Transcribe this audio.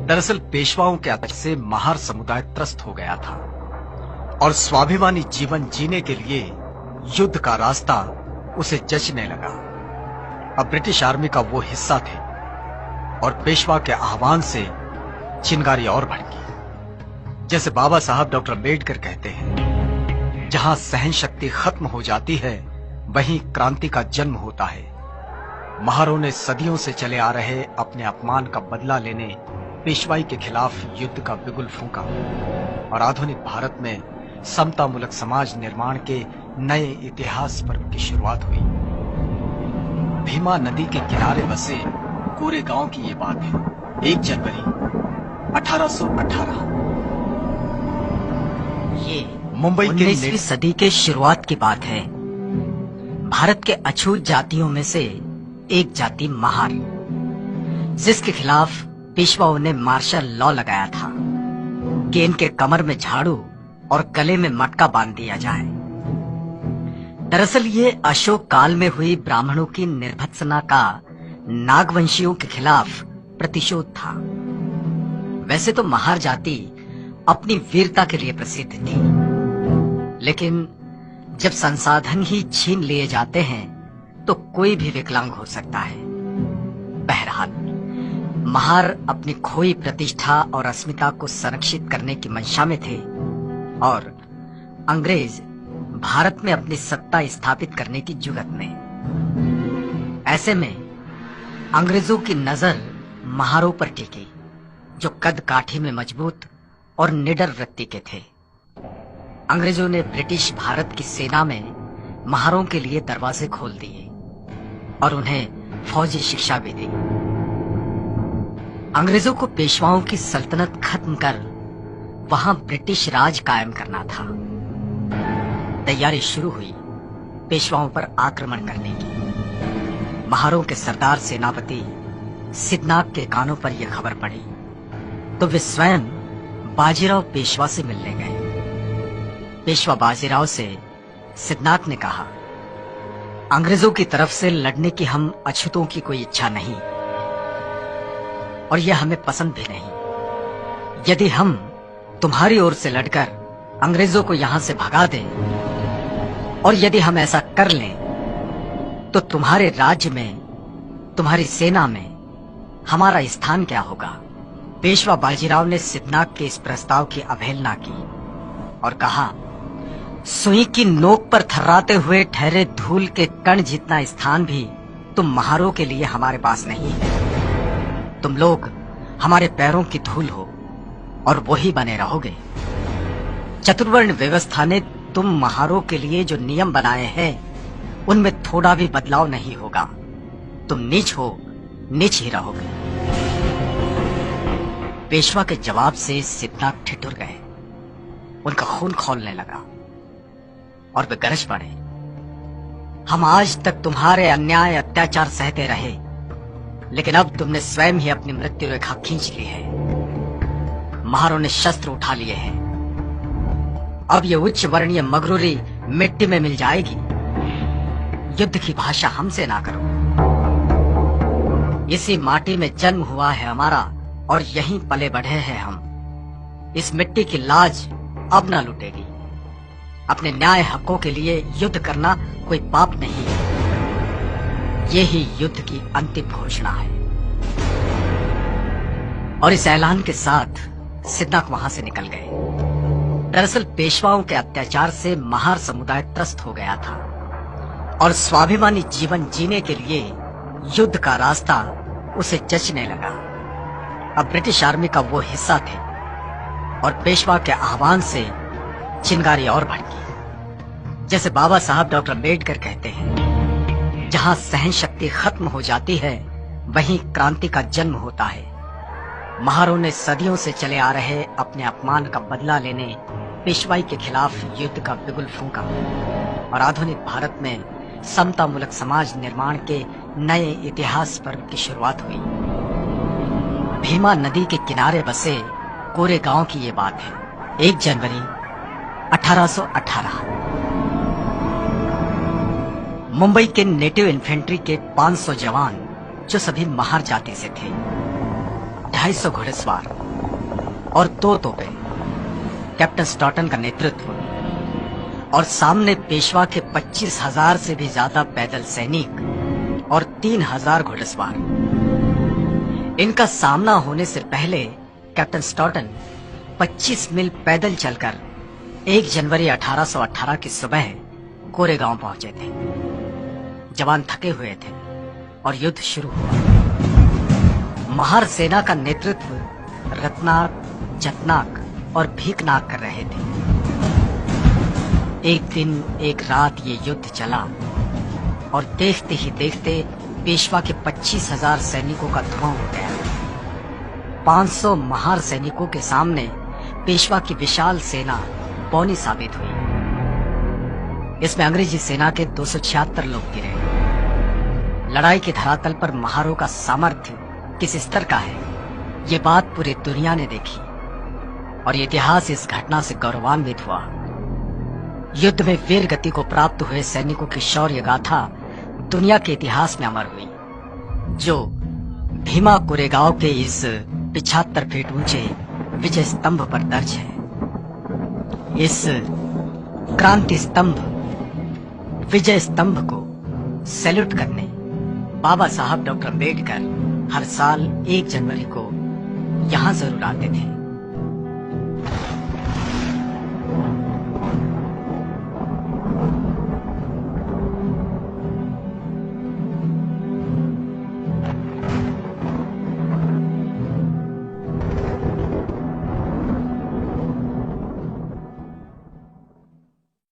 दरअसल पेशवाओं के अत्याचार से महार समुदाय त्रस्त हो गया था और स्वाभिमानी जीवन जीने के लिए युद्ध का रास्ता उसे जचने लगा। अब ब्रिटिश आर्मी का वो हिस्सा थे और पेशवा के आह्वान से चिंगारी और भड़की। जैसे बाबा साहब डॉक्टर अम्बेडकर कहते हैं, जहां सहन शक्ति खत्म हो जाती है वहीं क्रांति का जन्म होता है। महारों ने सदियों से चले आ रहे अपने अपमान का बदला लेने पेशवाई के खिलाफ युद्ध का बिगुल फूंका और आधुनिक भारत में समतामूलक समाज निर्माण के नए इतिहास पर्व की शुरुआत हुई। भीमा नदी के किनारे बसे कोरे गांव की ये बात है। 1 जनवरी 1818। ये मुंबई के 19वीं सदी के शुरुआत की बात है। भारत के अछूत जातियों में से एक जाति महार, जिसके खिलाफ पेशवाओं ने मार्शल लॉ लगाया था कि इनके कमर में झाड़ू और गले में मटका बांध दिया जाए। दरअसल ये अशोक काल में हुई ब्राह्मणों की निर्भत्सना का नागवंशियों के खिलाफ प्रतिशोध था। वैसे तो महार जाति अपनी वीरता के लिए प्रसिद्ध थी, लेकिन जब संसाधन ही छीन लिए जाते हैं तो कोई भी विकलांग हो सकता है। बहरहाल महार अपनी खोई प्रतिष्ठा और अस्मिता को संरक्षित करने की मंशा में थे और अंग्रेज भारत में अपनी सत्ता स्थापित करने की जुगत में। ऐसे में अंग्रेजों की नजर महारों पर टिकी, जो कद काठी में मजबूत और निडर वृत्ति के थे। अंग्रेजों ने ब्रिटिश भारत की सेना में महारों के लिए दरवाजे खोल दिए और उन्हें फौजी शिक्षा भी दी। अंग्रेजों को पेशवाओं की सल्तनत खत्म कर वहां ब्रिटिश राज कायम करना था। तैयारी शुरू हुई पेशवाओं पर आक्रमण करने की। महारों के सरदार सेनापति सिद्धनाथ के कानों पर यह खबर पड़ी तो वे स्वयं बाजीराव पेशवा से मिलने गए। पेशवा बाजीराव से सिद्धनाथ ने कहा, अंग्रेजों की तरफ से लड़ने की हम अछूतों की कोई इच्छा नहीं और यह हमें पसंद भी नहीं। यदि हम तुम्हारी ओर से लड़कर अंग्रेजों को यहां से भगा दें और यदि हम ऐसा कर लें तो तुम्हारे राज्य में, तुम्हारी सेना में हमारा स्थान क्या होगा। पेशवा बाजीराव ने सिद्धनाथ के इस प्रस्ताव की अवहेलना की और कहा, सुई की नोक पर थर्राते हुए ठहरे धूल के कण जितना स्थान भी तुम महारों के लिए हमारे पास नहीं है। तुम लोग हमारे पैरों की धूल हो और वही बने रहोगे। चतुर्वर्ण व्यवस्था ने तुम महारों के लिए जो नियम बनाए हैं उनमें थोड़ा भी बदलाव नहीं होगा। तुम नीच हो, नीच ही रहोगे। पेशवा के जवाब से सिद्धनाथ ठिठुर गए। उनका खून खौलने लगा और वे गरज पड़े, हम आज तक तुम्हारे अन्याय अत्याचार सहते रहे, लेकिन अब तुमने स्वयं ही अपनी मृत्यु रेखा खींच ली है। महारों ने शस्त्र उठा लिए हैं। अब ये उच्च वर्णीय मगरूरी मिट्टी में मिल जाएगी। युद्ध की भाषा हमसे ना करो। इसी माटी में जन्म हुआ है हमारा और यहीं पले बढ़े हैं हम। इस मिट्टी की लाज अब ना लुटेगी। अपने न्याय हकों के लिए युद्ध करना कोई पाप नहीं है। ये ही युद्ध की अंतिम घोषणा है। और इस ऐलान के साथ सिद्धनाथ वहां से निकल गए। दरअसल पेशवाओं के अत्याचार से महार समुदाय त्रस्त हो गया था और स्वाभिमानी जीवन जीने के लिए युद्ध का रास्ता उसे जचने लगा। अब ब्रिटिश आर्मी का वो हिस्सा थे और पेशवा के आह्वान से चिंगारी और भड़की। जैसे बाबा साहब डॉक्टर अम्बेडकर कहते हैं, जहां सहन शक्ति खत्म हो जाती है वहीं क्रांति का जन्म होता है। महारों ने सदियों से चले आ रहे अपने अपमान का बदला लेने पेशवाई के खिलाफ युद्ध का बिगुल फूंका और आधुनिक भारत में समतामूलक समाज निर्माण के नए इतिहास पर्व की शुरुआत हुई। भीमा नदी के किनारे बसे कोरे गांव की ये बात है। 1 जनवरी 1818। मुंबई के नेटिव इन्फेंट्री के 500 जवान, जो सभी महार जाति से थे, 250 घुड़सवार और 2 तोपें, कैप्टन स्टॉटन का नेतृत्व और सामने पेशवा के 25,000 से भी ज्यादा पैदल सैनिक और 3,000 घुड़सवार। इनका सामना होने से पहले कैप्टन स्टॉटन 25 मील पैदल चलकर 1 जनवरी 1818 की सुबह कोरेगांव पहुंचे थे। जवान थके हुए थे और युद्ध शुरू हुआ। महार सेना का नेतृत्व रत्नाक, जतनाक और भीकनाक कर रहे थे। एक दिन एक रात ये युद्ध चला और देखते ही देखते पेशवा के 25,000 सैनिकों का धुआं हो गया। 500 महार सैनिकों के सामने पेशवा की विशाल सेना पौनी साबित हुई। इसमें अंग्रेजी सेना के 276 लोग गिरे। लड़ाई के धरातल पर महारों का सामर्थ्य किस स्तर का है, ये बात पूरी दुनिया ने देखी और इतिहास इस घटना से गौरवान्वित हुआ। युद्ध में वीर गति को प्राप्त हुए सैनिकों की शौर्य गाथा दुनिया के इतिहास में अमर हुई, जो भीमा कोरेगांव के इस 75 फीट ऊंचे विजय स्तंभ पर दर्ज है। इस क्रांति स्तंभ, विजय स्तंभ को सैल्यूट करने बाबा साहब डॉक्टर अम्बेडकर हर साल 1 जनवरी को यहां जरूर आते थे।